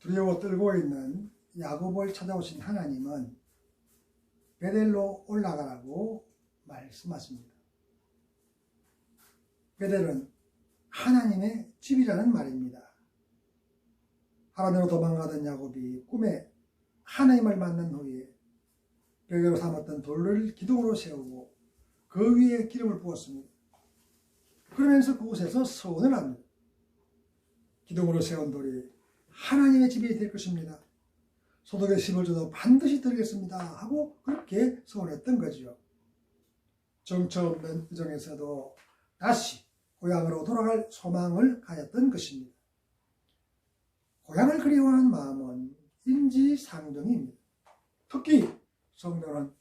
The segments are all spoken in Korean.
두려워 떨고 있는 야곱을 찾아오신 하나님은 베델로 올라가라고 말씀하십니다. 베델은 하나님의 집이라는 말입니다. 하나님으로 도망가던 야곱이 꿈에 하나님을 만난 후에 벽으로 삼았던 돌을 기둥으로 세우고 그 위에 기름을 부었습니다. 그러면서 그곳에서 서원을 합니다. 기둥으로 세운 돌이 하나님의 집이 될 것입니다. 소득의 10을 줘도 반드시 드리겠습니다 하고 그렇게 서원했던 거죠. 정처 없는 의정에서도 다시 고향으로 돌아갈 소망을 가졌던 것입니다. 고향을 그리워하는 마음은 인지상정입니다. 특히 성도는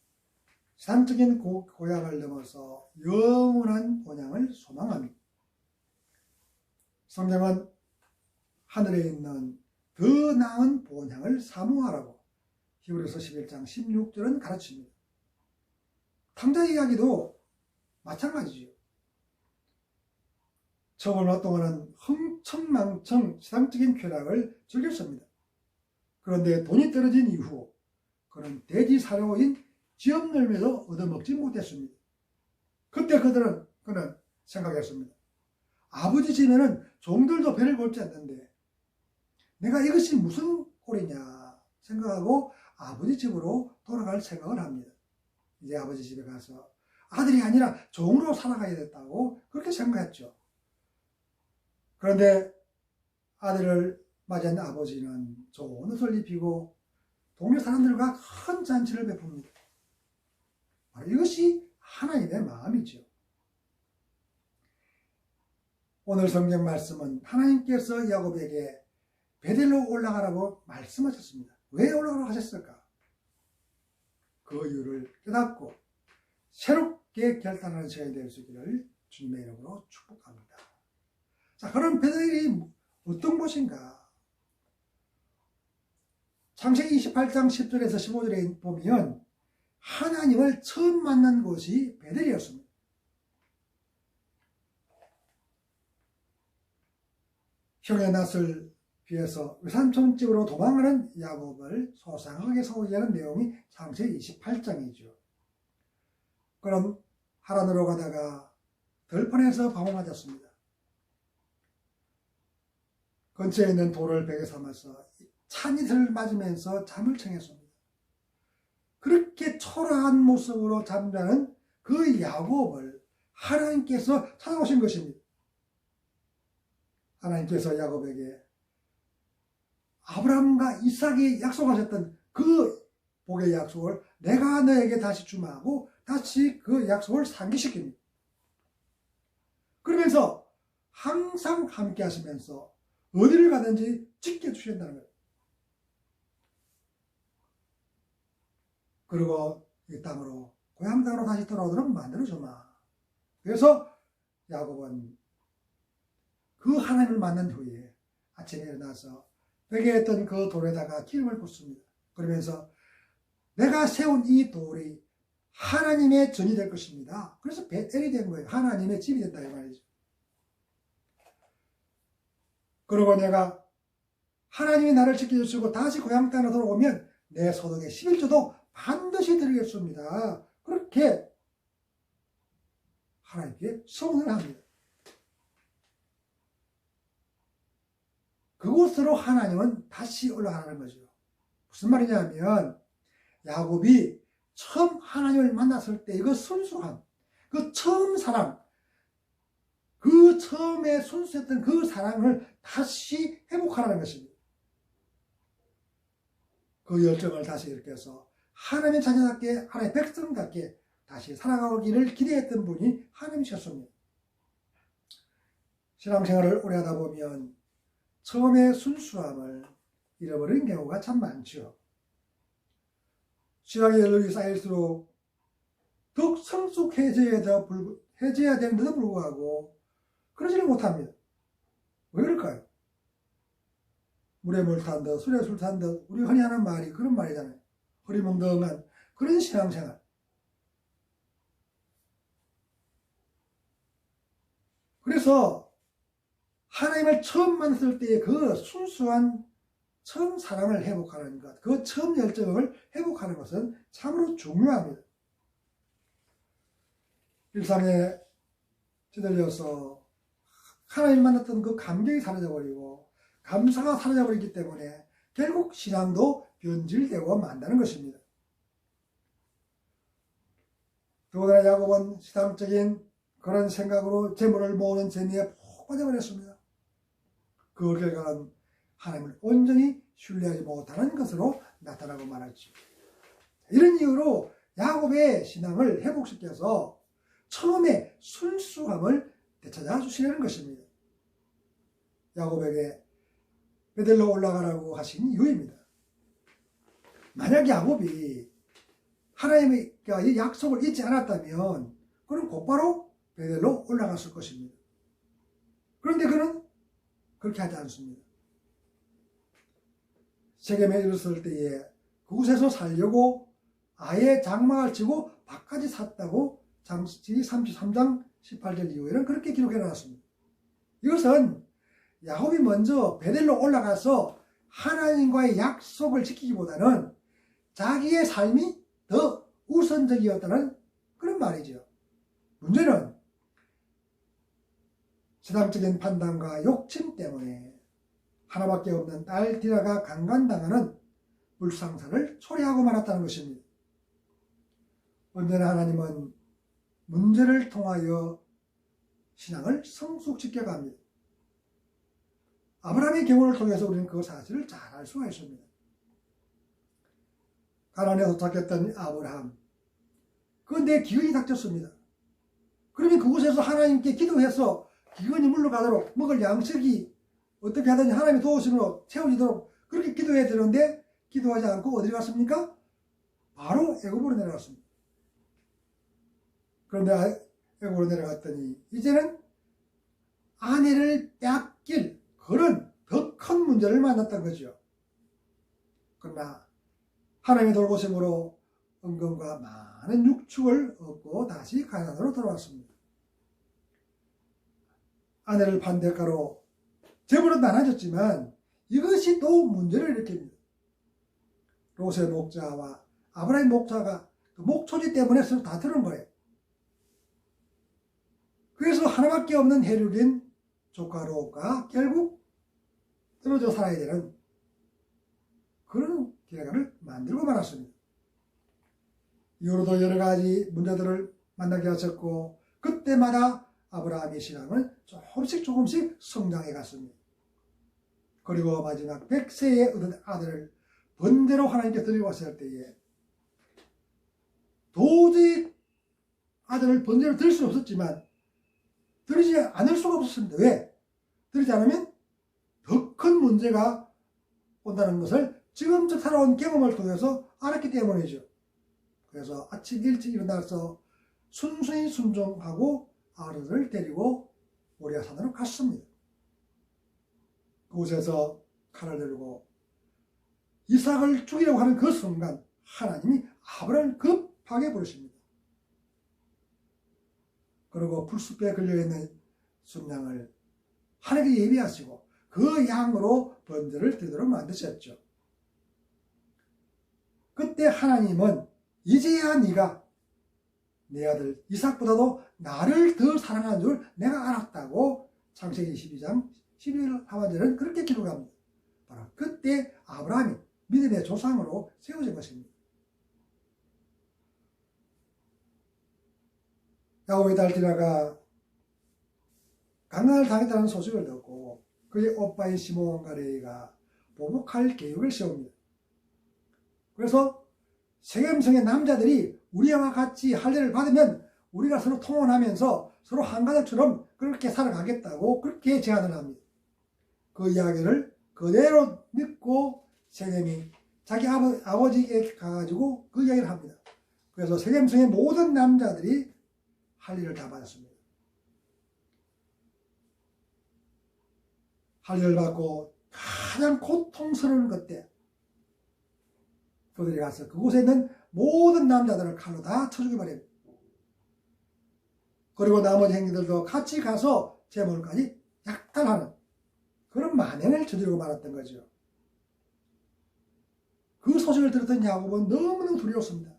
세상적인 고향을 넘어서 영원한 본향을 소망합니다. 성경은 하늘에 있는 더 나은 본향을 사모하라고 히브리서 11장 16절은 가르칩니다. 탕자 이야기도 마찬가지죠. 처음 얼마 동안은 흥청망청 세상적인 쾌락을 즐겼습니다. 그런데 돈이 떨어진 이후 그는 돼지 사료인 쥐업열매도 얻어먹지 못했습니다. 그때 그는 생각했습니다. 아버지 집에는 종들도 배를 골지 않는데 내가 이것이 무슨 꼴이냐 생각하고 아버지 집으로 돌아갈 생각을 합니다. 이제 아버지 집에 가서 아들이 아니라 종으로 살아가야 됐다고 그렇게 생각했죠. 그런데 아들을 맞이한 아버지는 좋은 옷을 입히고 동네 사람들과 큰 잔치를 베풉니다. 이것이 하나님의 마음이죠. 오늘 성경 말씀은 하나님께서 야곱에게 베델로 올라가라고 말씀하셨습니다. 왜 올라가라고 하셨을까? 그 이유를 깨닫고 새롭게 결단하는 시간이 될 수 있기를 주님의 이름으로 축복합니다. 자, 그럼 베델이 어떤 곳인가? 창세기 28장 10절에서 15절에 보면 하나님을 처음 만난 곳이 베델이었습니다. 형의 낯을 피해서 외삼촌 집으로 도망하는 야곱을 소상하게 소개하는 내용이 창세기 28장이죠. 그럼 하란으로 가다가 들판에서 밤을 맞았습니다. 근처에 있는 돌을 베개 삼아서 찬이슬을 맞으면서 잠을 청했습니다. 그렇게 초라한 모습으로 잠자는 그 야곱을 하나님께서 찾아오신 것입니다. 하나님께서 야곱에게 아브라함과 이삭이 약속하셨던 그 복의 약속을 내가 너에게 다시 주마 하고 다시 그 약속을 상기시킵니다. 그러면서 항상 함께 하시면서 어디를 가든지 지켜주신다는 거예요. 그리고 이 땅으로 고향 땅으로 다시 돌아오도록 만들어주마. 그래서 야곱은 그 하나님을 만난 후에 아침에 일어나서 벽에 있던 그 돌에다가 기름을 붓습니다. 그러면서 내가 세운 이 돌이 하나님의 전이 될 것입니다. 그래서 베델이 된 거예요. 하나님의 집이 된다 이 말이죠. 그리고 내가 하나님이 나를 지켜주시고 다시 고향 땅으로 돌아오면 내 소득의 11조도 반드시 드리겠습니다. 그렇게 하나님께 서원을 합니다. 그곳으로 하나님은 다시 올라가는 거죠. 무슨 말이냐면 야곱이 처음 하나님을 만났을 때 그 순수함, 그 처음 사랑, 그 처음에 순수했던 그 사랑을 다시 회복하라는 것입니다. 그 열정을 다시 일으켜서 하나님의 자녀답게 하나님의 백성답게 다시 살아가기를 기대했던 분이 하나님이셨습니다. 신앙생활을 오래 하다 보면 처음에 순수함을 잃어버린 경우가 참 많죠. 신앙의 연륜이 쌓일수록 더욱 성숙해져야 되는데도 불구하고 그러지를 못합니다. 왜 그럴까요? 물에 물 탄 듯 술에 술 탄 듯 우리 흔히 하는 말이 그런 말이잖아요. 허리멍덩한 그런 신앙생활. 그래서 하나님을 처음 만났을 때의 그 순수한 처음 사랑을 회복하는 것, 그 처음 열정을 회복하는 것은 참으로 중요합니다. 일상에 찌들려서 하나님 만났던 그 감격이 사라져버리고 감사가 사라져버리기 때문에 결국 신앙도 변질되고 만다는 것입니다. 더군다나 야곱은 시당적인 그런 생각으로 재물을 모으는 재미에 푹 빠져버렸습니다. 그 결과는 하나님을 온전히 신뢰하지 못하는 것으로 나타나고 말았죠. 이런 이유로 야곱의 신앙을 회복시켜서 처음에 순수함을 되찾아 주시려는 것입니다. 야곱에게 베델로 올라가라고 하신 이유입니다. 만약 야곱이 하나님의 약속을 잊지 않았다면 그는 곧바로 베델로 올라갔을 것입니다. 그런데 그는 그렇게 하지 않습니다. 세겜에 이르렀을 때에 그곳에서 살려고 아예 장막을 치고 밭까지 샀다고 장세기 33장 18절 이후에는 그렇게 기록해 놨습니다. 이것은 야곱이 먼저 베델로 올라가서 하나님과의 약속을 지키기보다는 자기의 삶이 더 우선적이었다는 그런 말이죠. 문제는 세상적인 판단과 욕심 때문에 하나밖에 없는 딸 디나가 강간당하는 불상사를 초래하고 말았다는 것입니다. 언제나 하나님은 문제를 통하여 신앙을 성숙시켜 갑니다. 아브라함의 경우를 통해서 우리는 그 사실을 잘 알 수가 있습니다. 가나안에 도착했던 아브라함, 그런데 기근이 닥쳤습니다. 그러면 그곳에서 하나님께 기도해서 기근이 물러가도록 먹을 양식이 어떻게 하든지 하나님의 도우심으로 채워지도록 그렇게 기도해야 되는데 기도하지 않고 어디로 갔습니까? 바로 애굽으로 내려갔습니다. 그런데 애굽으로 내려갔더니 이제는 아내를 뺏길 그런 더 큰 문제를 만났던 거죠. 그러나 하나님의 돌보심으로 은금과 많은 육축을 얻고 다시 가나안으로 돌아왔습니다. 아내를 판 대가로 재물은 많아졌지만 이것이 또 문제를 일으킵니다. 롯의 목자와 아브라함 목자가 그 목초지 때문에 서로 다투는 거예요. 그래서 하나밖에 없는 혈육인 조카 롯과 결국 떨어져 살아야 되는 그런 결과를 만들고 말았습니다. 이후로도 여러 가지 문제들을 만나게 하셨고 그때마다 아브라함의 신앙은 조금씩 성장해 갔습니다. 그리고 마지막 100세에 얻은 아들을 번제로 하나님께 드리고 왔을 때에 도저히 아들을 번제로 드릴 수는 없었지만 드리지 않을 수가 없었습니다. 왜? 드리지 않으면 더 큰 문제가 온다는 것을 지금껏 살아온 경험을 통해서 알았기 때문이죠. 그래서 아침 일찍 일어나서 순순히 순종하고 아들을 데리고 모리아 산으로 갔습니다. 그곳에서 칼을 들고 이삭을 죽이려고 하는 그 순간 하나님이 아브라함을 급하게 부르십니다. 그리고 풀숲에 걸려있는 순양을 하나님께 예비하시고 그 양으로 번제를 드리도록 만드셨죠. 그때 하나님은 이제야 네가 내 아들 이삭보다도 나를 더 사랑하는 줄 내가 알았다고 창세기 22장 11절 하반절은 그렇게 기록합니다. 바로 그때 아브라함이 믿음의 조상으로 세워진 것입니다. 야곱의 딸 디나가 강간을 당했다는 소식을 듣고 그의 오빠인 시몬과 레위가 보복할 계획을 세웁니다. 그래서 세겜성의 남자들이 우리와 같이 할례를 받으면 우리가 서로 통혼하면서 서로 한 가족처럼 그렇게 살아가겠다고 그렇게 제안을 합니다. 그 이야기를 그대로 믿고 세겜이 자기 아버지에게 가가지고 그 이야기를 합니다. 그래서 세겜성의 모든 남자들이 할례를 다 받았습니다. 할례를 받고 가장 고통스러운 그때 그들이 가서 그곳에 있는 모든 남자들을 칼로 다 쳐 죽여버립니다. 그리고 나머지 행위들도 같이 가서 제물까지 약탈하는 그런 만행을 저지르고 말았던 거죠. 그 소식을 들었던 야곱은 너무너무 두려웠습니다.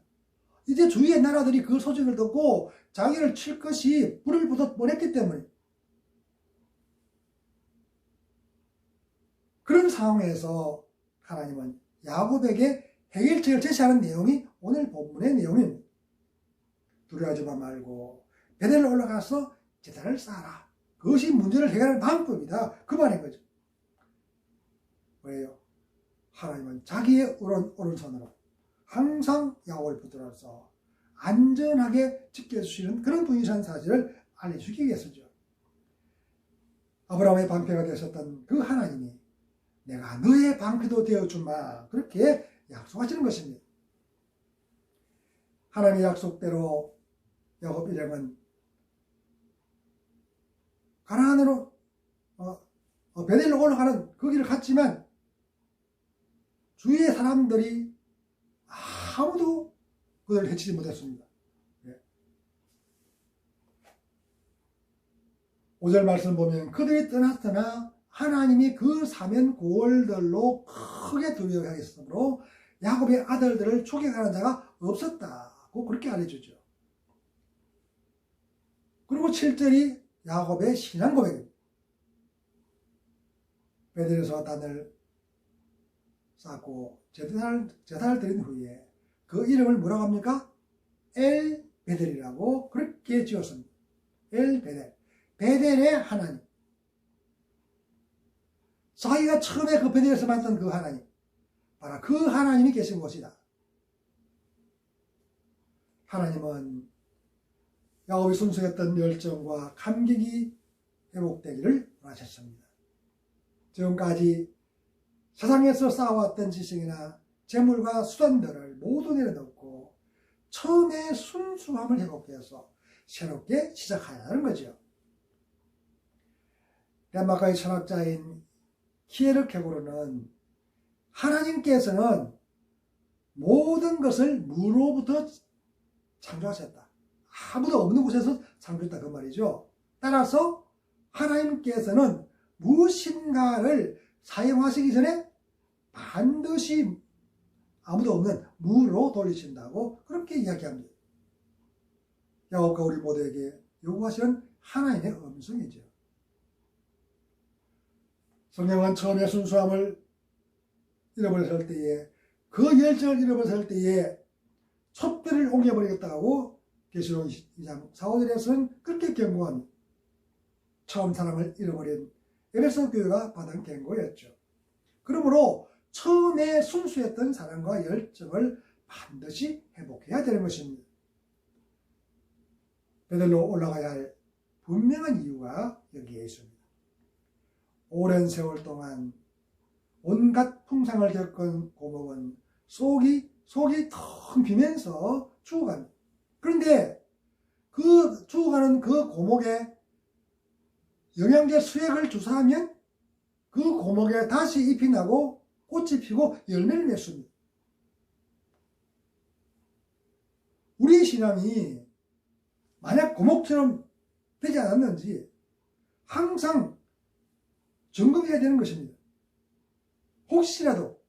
이제 주위의 나라들이 그 소식을 듣고 자기를 칠 것이 불을 보듯 뻔했기 때문에, 그런 상황에서 하나님은 야곱에게 해결책을 제시하는 내용이 오늘 본문의 내용입니다. 두려워하지 말고 베델로 올라가서 제단을 쌓아라. 그것이 문제를 해결하는 방법이다. 그 말인 거죠. 왜요? 하나님은 자기의 오른손으로 항상 야곱을 붙들어서 안전하게 지켜주시는 그런 분이라는 사실을 알려주기 위해서죠. 아브라함의 방패가 되셨던 그 하나님이 내가 너의 방패도 되어주마, 그렇게 약속하시는 것입니다. 하나님의 약속대로 야곱 일행은 가나안으로 베델로 올라가는 그 길을 갔지만 주위의 사람들이 아무도 그들을 해치지 못했습니다. 5절 말씀 보면 그들이 떠났으나 하나님이 그 사면 고을들로 크게 두려워하였으므로 야곱의 아들들을 추격하는 자가 없었다고 그렇게 알려주죠. 그리고 7절이 야곱의 신앙 고백입니다. 베델에서 단을 쌓고 제단을 드린 후에 그 이름을 뭐라고 합니까? 엘 베델이라고 그렇게 지었습니다. 엘 베델, 베델의 하나님. 자기가 처음에 그 베델에서 만났던 그 하나님, 바로 그 하나님이 계신 곳이다. 하나님은 야곱이 순수했던 열정과 감격이 회복되기를 원하셨습니다. 지금까지 세상에서 쌓아왔던 지식이나 재물과 수단들을 모두 내려놓고 처음에 순수함을 회복해서 새롭게 시작해야 하는 거죠. 덴마크의 철학자인 키에르케고르는 하나님께서는 모든 것을 무로부터 창조하셨다. 아무도 없는 곳에서 창조했다, 그 말이죠. 따라서 하나님께서는 무엇인가를 사용하시기 전에 반드시 아무도 없는 무로 돌리신다고 그렇게 이야기합니다. 야곱과 우리 모두에게 요구하시는 하나님의 음성이죠. 성경은 처음에 순수함을 잃어버렸을 때에, 그 열정을 잃어버렸을 때에 촛대를 옮겨버리겠다고 계시록 2장 4, 5절에서는 그렇게 경고합니다. 처음 사랑을 잃어버린 에베소 교회가 받은 경고였죠. 그러므로 처음에 순수했던 사랑과 열정을 반드시 회복해야 되는 것입니다. 베델로 올라가야 할 분명한 이유가 여기에 있습니다. 오랜 세월 동안 온갖 풍상을 겪은 고목은 속이 텅 비면서 죽어갑니다. 그런데 그 죽어가는 그 고목에 영양제 수액을 주사하면 그 고목에 다시 잎이 나고 꽃이 피고 열매를 맺습니다. 우리 신앙이 만약 고목처럼 되지 않았는지 항상 점검해야 되는 것입니다. 혹시라도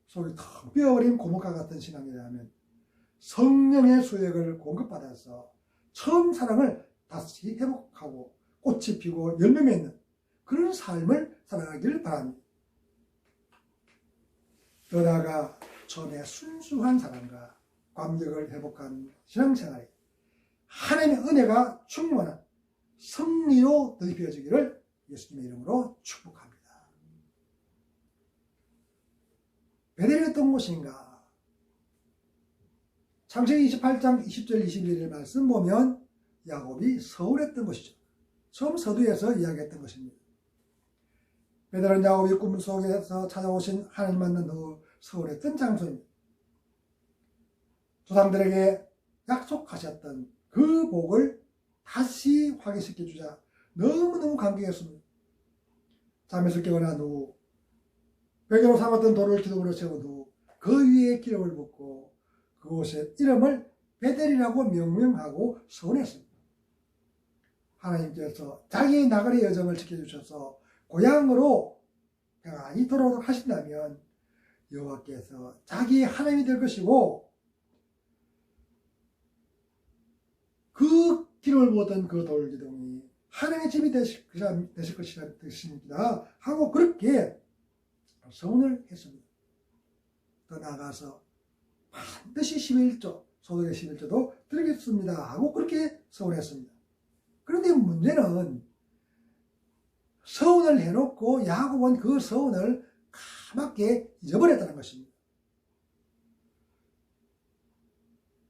속이 텅 비어버린 고목과 같은 신앙이라면 성령의 수액을 공급받아서 처음 사랑을 다시 회복하고 꽃이 피고 열매 맺는 그런 삶을 살아가기를 바랍니다. 더 나아가 처음에 순수한 사랑과 감격을 회복한 신앙생활에 하나님의 은혜가 충만한 승리로 덧입혀지기를 예수님의 이름으로 축복합니다. 베델이 어떤 곳인가? 창세기 28장 20절 21절 말씀 보면 야곱이 서울했던 것이죠. 처음 서두에서 이야기했던 것입니다. 베델은 야곱이 꿈속에서 찾아오신 하나님 만난 후 서울했던 장소입니다. 조상들에게 약속하셨던 그 복을 다시 확인시켜주자 너무너무 감격했습니다. 잠에서 깨어난 후 베개로 삼았던 돌을 기둥으로 세운 후 그 위에 기름을 붓고 그곳의 이름을 베델이라고 명명하고 서원했습니다. 하나님께서 자기의 나그네 여정을 지켜주셔서 고향으로 평안히 돌아오도록 하신다면 여호와께서 자기의 하나님이 될 것이고 그 기름을 부었던 그 돌기둥이 하나님의 집이 되실 것입니다 하고 그렇게 서원을 했습니다. 더 나아가서 반드시 11조 소득의 11조도 드리겠습니다 하고 그렇게 서원했습니다. 그런데 문제는 서원을 해놓고 야곱은 그 서원을 까맣게 잊어버렸다는 것입니다.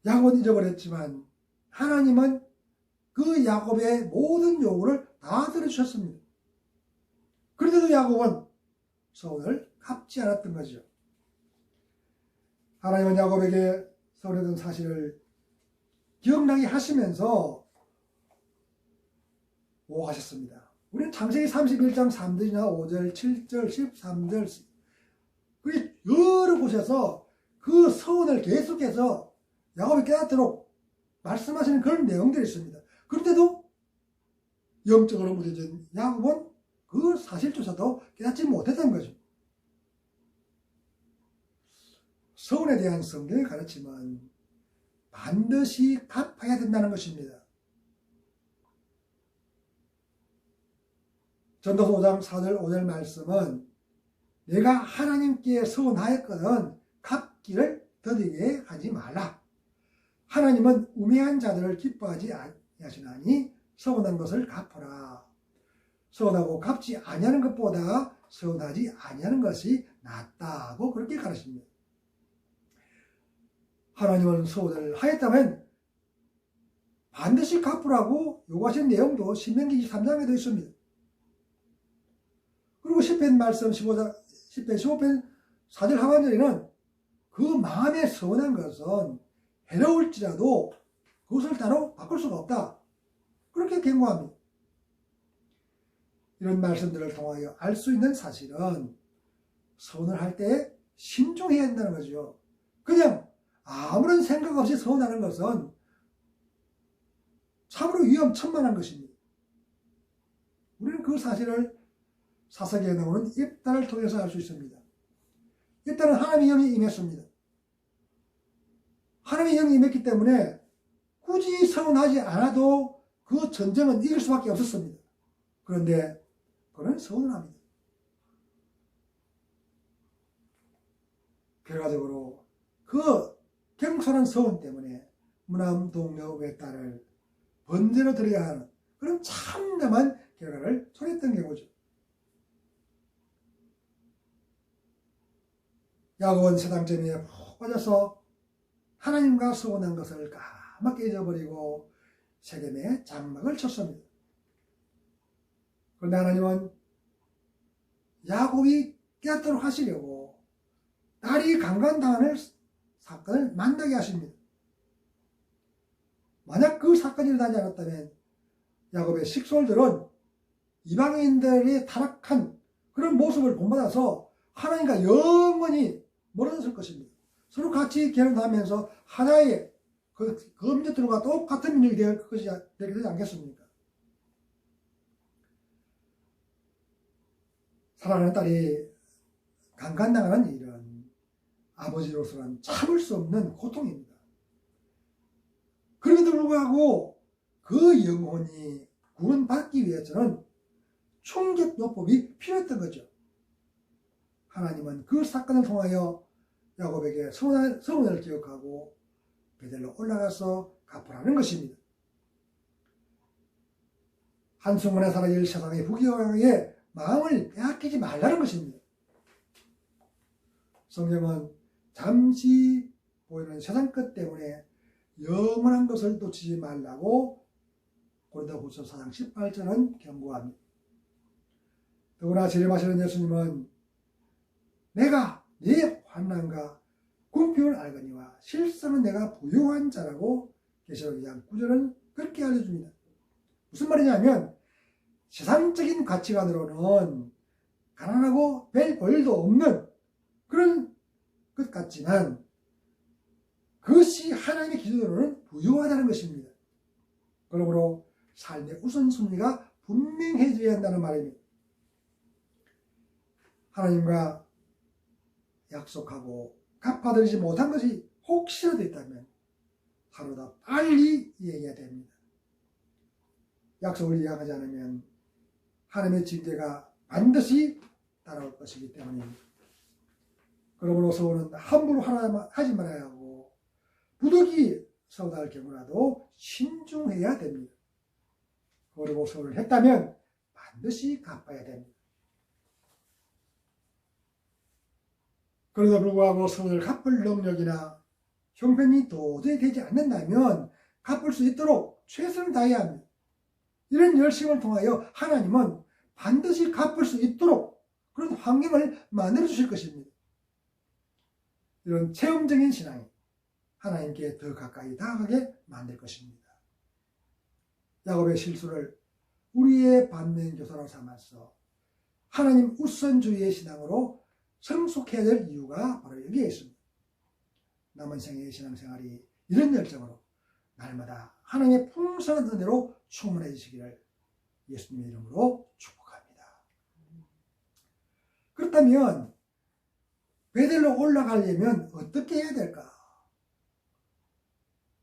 야곱은 잊어버렸지만 하나님은 그 야곱의 모든 요구를 다 들어주셨습니다. 그런데도 야곱은 서원을 갚지 않았던 거죠. 하나님은 야곱에게 서원했던 사실을 기억나게 하시면서 오하셨습니다. 우리는 창세기 31장 3절이나 5절, 7절, 13절 그 여러 곳에서 그 서원을 계속해서 야곱이 깨닫도록 말씀하시는 그런 내용들이 있습니다. 그런데도 영적으로 무뎌진 야곱은 그 사실조차도 깨닫지 못했던 거죠. 서원에 대한 성경의 가르침은 반드시 갚아야 된다는 것입니다. 전도서 5장 4절 5절 말씀은 내가 하나님께 서원하였거든 갚기를 더디게 하지 말라. 하나님은 우매한 자들을 기뻐하지 아니하시나니 서원한 것을 갚으라. 서원하고 갚지 아니하는 것보다 서원하지 아니하는 것이 낫다고 그렇게 가르칩니다. 하나님은 서원을 하였다면 반드시 갚으라고 요구하신 내용도 신명기 23장에도 있습니다. 그리고 시편 말씀 15편 4절 하반절에는 그 마음에 서원한 것은 해로울지라도 그것을 따로 바꿀 수가 없다. 그렇게 경고합니다. 이런 말씀들을 통하여 알 수 있는 사실은 서원을 할 때 신중해야 한다는 거죠. 그냥 아무런 생각 없이 서원하는 것은 참으로 위험천만한 것입니다. 우리는 그 사실을 사사기에 나오는 입단을 통해서 알 수 있습니다. 입단은 하나님의 영이 임했습니다. 하나님의 영이 임했기 때문에 굳이 서원하지 않아도 그 전쟁은 이길 수밖에 없었습니다. 그런데 그는 서원을 합니다. 결과적으로 그 경솔한 서원 때문에 무남 동료 외딸을 번제로 드려야 하는 그런 참담한 결과를 초래했던 경우죠. 야곱은 세상점에 푹 빠져서 하나님과 서원한 것을 까맣게 잊어버리고 세겜에 장막을 쳤습니다. 그런데 하나님은 야곱이 깨닫도록 하시려고 딸이 강간당하는 사건을 만나게 하십니다. 만약 그 사건이 일어나지 않았다면 야곱의 식솔들은 이방인들이 타락한 그런 모습을 본받아서 하나님과 영원히 멀어졌을 것입니다. 서로 같이 결혼하면서 하나의 그 민족들과 똑같은 민족이 되게 되지 않겠습니까? 사랑하는 딸이 강간당하는 일은 아버지로서는 참을 수 없는 고통입니다. 그럼에도 불구하고 그 영혼이 구원받기 위해서는 충격요법이 필요했던 거죠. 하나님은 그 사건을 통하여 야곱에게 서원을 기억하고 베델로 올라가서 갚으라는 것입니다. 한순간에 사라질 세상의 부귀영화에 마음을 빼앗기지 말라는 것입니다. 성경은 잠시 보이는 세상 것 때문에 영원한 것을 놓치지 말라고 고린도후서 4장 18절은 경고합니다. 더구나 재림하시는 예수님은 내가 네 환난과 궁핍을 알거니와 실상은 내가 부유한 자라고 계시록 2장 9절은 그렇게 알려줍니다. 무슨 말이냐면 세상적인 가치관으로는 가난하고 별 볼일도 없는 그런 것 같지만 그것이 하나님의 기준으로는 부유하다는 것입니다. 그러므로 삶의 우선순위가 분명해져야 한다는 말입니다. 하나님과 약속하고 갚아드리지 못한 것이 혹시라도 있다면 하루보다 빨리 얘기해야 됩니다. 약속을 이행하지 않으면 하나님의 징계가 반드시 따라올 것이기 때문입니다. 그러므로 서울은 함부로 하지 말아야 하고 부득이 서울할 경우라도 신중해야 됩니다. 그리고 서울을 했다면 반드시 갚아야 됩니다. 그러다 불구하고 서울을 갚을 능력이나 형편이 도저히 되지 않는다면 갚을 수 있도록 최선을 다해야 합니다. 이런 열심을 통하여 하나님은 반드시 갚을 수 있도록 그런 환경을 만들어 주실 것입니다. 이런 체험적인 신앙이 하나님께 더 가까이 다가가게 만들 것입니다. 야곱의 실수를 우리의 반면교사로 삼아서 하나님 우선주의의 신앙으로 성숙해야 될 이유가 바로 여기에 있습니다. 남은 생애의 신앙생활이 이런 열정으로 날마다 하나님의 풍성한 은혜로 충만해지시기를 예수님의 이름으로 축복합니다. 그렇다면 베델로 올라가려면 어떻게 해야 될까?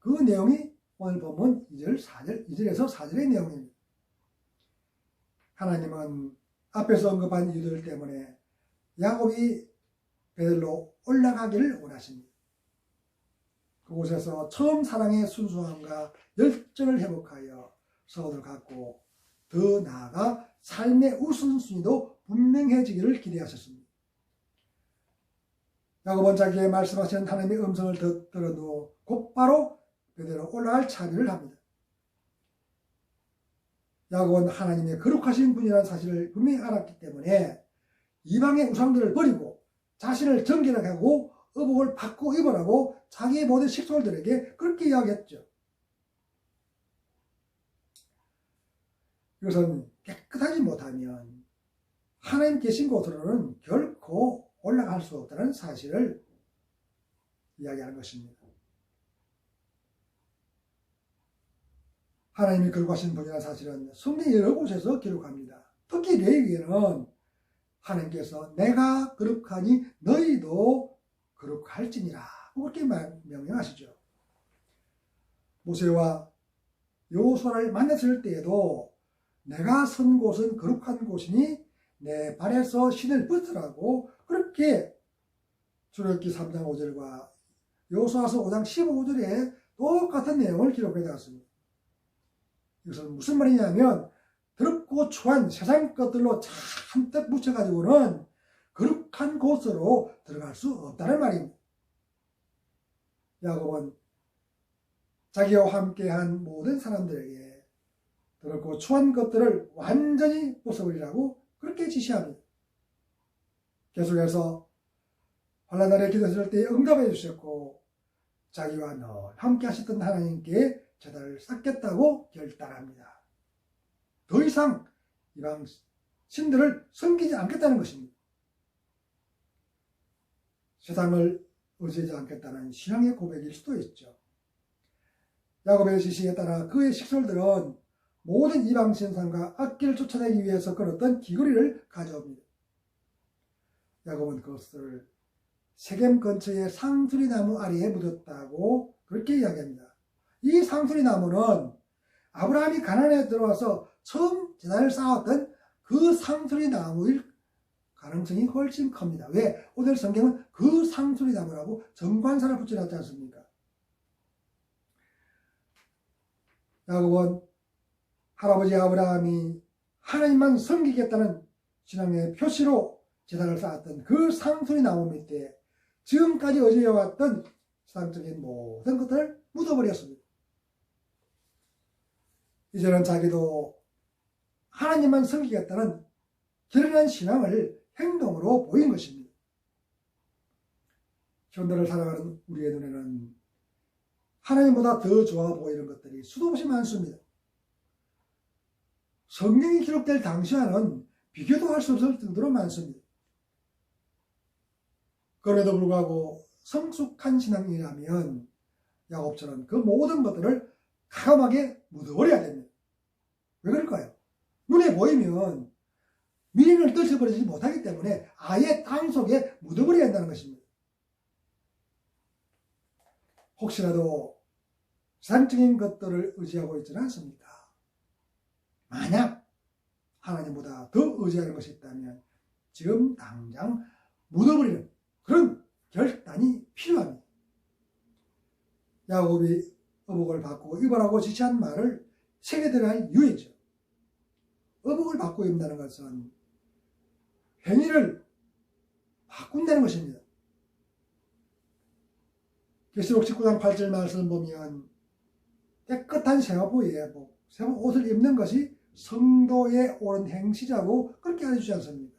그 내용이 오늘 본문 2절에서 4절의 내용입니다. 하나님은 앞에서 언급한 이유들 때문에 야곱이 베델로 올라가기를 원하십니다. 그곳에서 처음 사랑의 순수함과 열정을 회복하여 서원을 갖고 더 나아가 삶의 우선순위도 분명해지기를 기대하셨습니다. 야곱은 자기의 말씀하신 하나님의 음성을 들어도 곧바로 베델로 올라갈 참여를 합니다. 야곱은 하나님의 거룩하신 분이라는 사실을 분명히 알았기 때문에 이방의 우상들을 버리고 자신을 정결하게 하고 의복을 바꾸고 입으라고 자기의 모든 식솔들에게 그렇게 이야기했죠. 이것은 깨끗하지 못하면 하나님 계신 곳으로는 결코 올라갈 수 없다는 사실을 이야기하는 것입니다. 하나님이 거룩하신 분이라는 사실은 성경 여러 곳에서 기록합니다. 특히 레위기에는 하나님께서 내가 거룩하니 너희도 거룩할지니라 그렇게 명령하시죠. 모세와 여호수아를 만났을 때에도 내가 선 곳은 거룩한 곳이니 내 발에서 신을 벗으라고 그렇게 출애굽기 3장 5절과 여호수아서 5장 15절에 똑같은 내용을 기록해 놨습니다. 이것은 무슨 말이냐면 더럽고 추한 세상 것들로 잔뜩 묻혀가지고는 거룩한 곳으로 들어갈 수 없다는 말입니다. 야곱은 자기와 함께한 모든 사람들에게 더럽고 추한 것들을 완전히 벗어버리라고 그렇게 지시합니다. 계속해서 환난날에 기도했을 때 응답해 주셨고 자기와 늘 함께 하셨던 하나님께 제단을 쌓겠다고 결단합니다. 더 이상 이방 신들을 섬기지 않겠다는 것입니다. 세상을 의지하지 않겠다는 신앙의 고백일 수도 있죠. 야곱의 지시에 따라 그의 식솔들은 모든 이방 신상과 악기를 쫓아내기 위해서 걸었던 귀걸이를 가져옵니다. 야곱은 그것을 세겜 근처의 상수리 나무 아래에 묻었다고 그렇게 이야기합니다. 이 상수리 나무는 아브라함이 가나안에 들어와서 처음 제단을 쌓았던 그 상수리 나무일 가능성이 훨씬 큽니다. 왜? 오늘 성경은 그 상수리 나무라고 정관사를 붙여놨지 않습니까? 야곱은 할아버지 아브라함이 하나님만 섬기겠다는 신앙의 표시로 제단을 쌓았던 그 상수리 나무 밑에 지금까지 의지해왔던 세상적인 모든 것들을 묻어버렸습니다. 이제는 자기도 하나님만 섬기겠다는 결연한 신앙을 행동으로 보인 것입니다. 현대를 살아가는 우리의 눈에는 하나님보다 더 좋아 보이는 것들이 수도 없이 많습니다. 성경이 기록될 당시와는 비교도 할 수 없을 정도로 많습니다. 그럼에도 불구하고 성숙한 신앙이라면 야곱처럼 그 모든 것들을 가감하게 묻어버려야 됩니다. 왜 그럴까요? 눈에 보이면 미련을 떨쳐버리지 못하기 때문에 아예 땅속에 묻어버려야 한다는 것입니다. 혹시라도 세상적인 것들을 의지하고 있지는 않습니까? 만약 하나님보다 더 의지하는 것이 있다면 지금 당장 묻어버리는 그런 결단이 필요합니다. 야곱이 어복을 바꾸고 입으라고 지시한 말을 새겨들어야 할 이유이죠. 어복을 바꾸고 입는다는 것은 행위를 바꾼다는 것입니다. 계시록 19장 8절 말씀 보면 깨끗한 세마포 예복, 세마포 옷을 입는 것이 성도의 옳은 행실이라고 그렇게 알려주지 않습니까?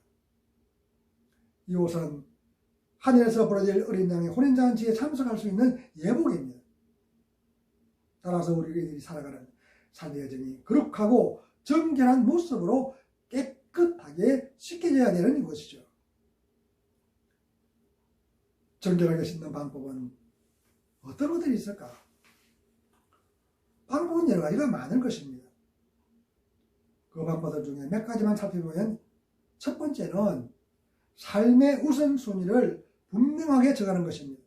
이 옷은 하늘에서 벌어질 어린 양의 혼인잔치에 참석할 수 있는 예복입니다. 따라서 우리들이 살아가는 삶의 여정이 거룩하고 정결한 모습으로 깨끗하게 씻겨져야 되는 것이죠. 정결하게 씻는 방법은 어떤 것들이 있을까? 방법은 여러 가지가 많은 것입니다. 그 방법들 중에 몇 가지만 살펴보면 첫 번째는 삶의 우선순위를 분명하게 정하는 것입니다.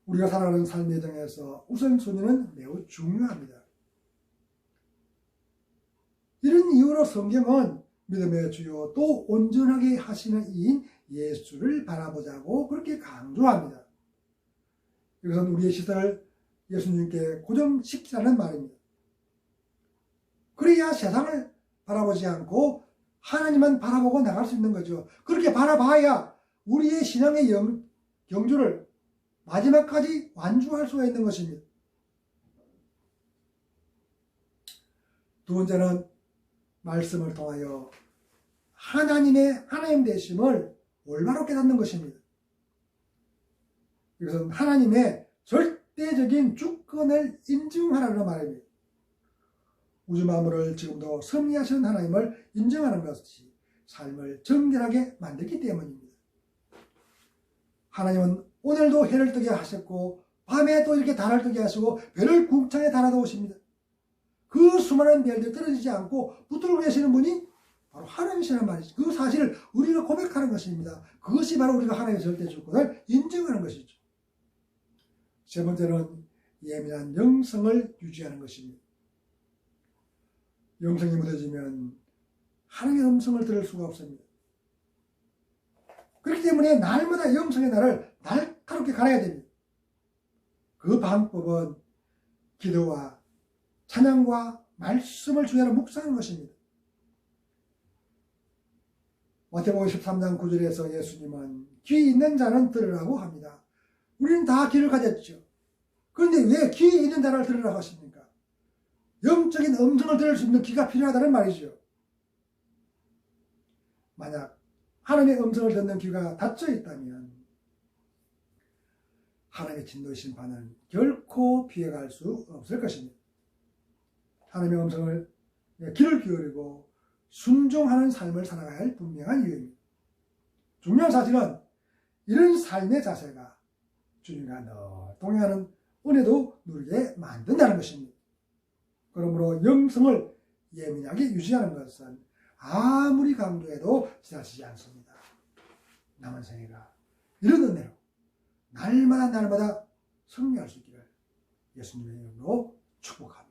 우리가 살아가는 삶의 여정에서 우선순위는 매우 중요합니다. 이런 이유로 성경은 믿음의 주요 또 온전하게 하시는 이인 예수를 바라보자고 그렇게 강조합니다. 이것은 우리의 시선을 예수님께 고정시키라는 말입니다. 그래야 세상을 바라보지 않고 하나님만 바라보고 나갈 수 있는 거죠. 그렇게 바라봐야 우리의 신앙의 경주를 마지막까지 완주할 수가 있는 것입니다. 두 번째는 말씀을 통하여 하나님 되심을 올바로 깨닫는 것입니다. 이것은 하나님의 절대적인 주권을 인정하라는 말입니다. 우주 만물을 지금도 섭리하시는 하나님을 인정하는 것이 삶을 정결하게 만들기 때문입니다. 하나님은 오늘도 해를 뜨게 하셨고 밤에 또 이렇게 달을 뜨게 하시고 별을 궁창에 달아놓으십니다. 그 수많은 별들 떨어지지 않고 붙들고 계시는 분이 바로 하나님이시라는 말이죠. 그 사실을 우리가 고백하는 것입니다. 그것이 바로 우리가 하나님의 절대 주권을 인정하는 것이죠. 세 번째는 예민한 영성을 유지하는 것입니다. 영성이 무뎌지면 하나님의 음성을 들을 수가 없습니다. 그렇기 때문에 날마다 영성의 날을 날카롭게 갈아야 됩니다. 그 방법은 기도와 찬양과 말씀을 주야로 묵상하는 것입니다. 마태복음 13장 9절에서 예수님은 귀 있는 자는 들으라고 합니다. 우리는 다 귀를 가졌죠. 그런데 왜 귀 있는 자를 들으라고 하십니까? 영적인 음성을 들을 수 있는 귀가 필요하다는 말이죠. 만약 하나님의 음성을 듣는 귀가 닫혀 있다면 하나님의 진노의 심판은 결코 피해갈 수 없을 것입니다. 하나님의 음성을 귀를 기울이고 순종하는 삶을 살아가야 할 분명한 이유입니다. 중요한 사실은 이런 삶의 자세가 주님과 늘 동행하는 은혜도 누리게 만든다는 것입니다. 그러므로 영성을 예민하게 유지하는 것은 아무리 강조해도 지나치지 않습니다. 남은 생애가 이런 은혜로 날마다 승리할 수 있기를 예수님의 이름으로 축복합니다.